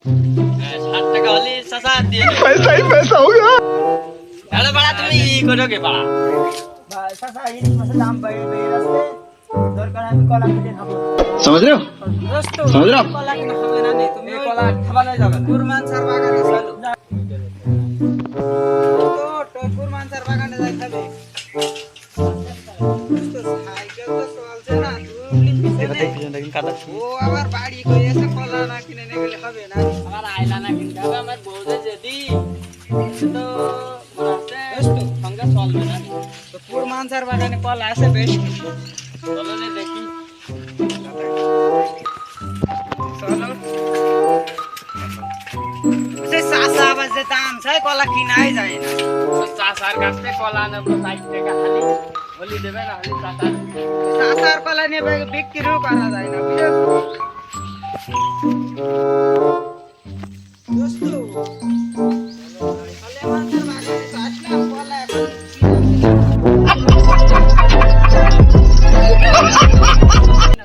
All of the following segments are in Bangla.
60 টাকা হলে চাচা দিয়ে দেব। पैसा ही पैसा होगा। তাহলে বাড়া তুমি ই করো কে বাড়া? ভাই চাচা ইলিশ মাছের দাম বেড়ে যাচ্ছে, দরকার আমি কলা কেটে খাবো। समझ रहे हो? দোস্ত समझ रहे हो आप? কলা কিনা হবে না নে, তুমি কলা খাবানো যাবে না। কুরমান স্যার বাগানে চলো। তো কুরমান স্যার বাগানে যাইতে হবে। দোস্ত সাইকেল তো চলছে না, তুমি পিছনে। ও আবার বাড়ি কই এসে কলা না কিনে নিয়ে গেলে হবে না। আমার আইলা না কিনতে হবে, আমার বউ যে যদি তো দোস্ত সঙ্গে চলবে না। তো কুরমান স্যার বাগানে কলা আছে বেশ। চলো নে দেখি। চলো। সে চাচা আবার যে দাম চাই কলা কিনাই যায় না। চাচার কাছ থেকে কলা নেবো 60 টাকা খালি হলি দেবে না হলি চাচার। চাচার কলা নিয়ে বিক্রিও করা যায় না বুঝলে। দোস্ত তাহলে আমাদের বাগানে তো আসলাম, কলা এখন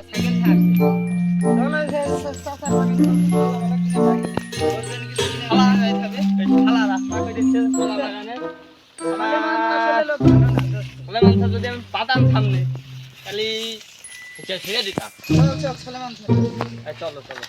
সাইকেল থাকবে। চলো চাচার বাগানে খালা যাইতে হবে। এই খালা রাস্তা করে দিচ্ছে কলা বাগানে। খালা মাংস যদি আমি পাতাম সামনে তাহলে ছেড়ে দিতাম। চল এই চলো চলো।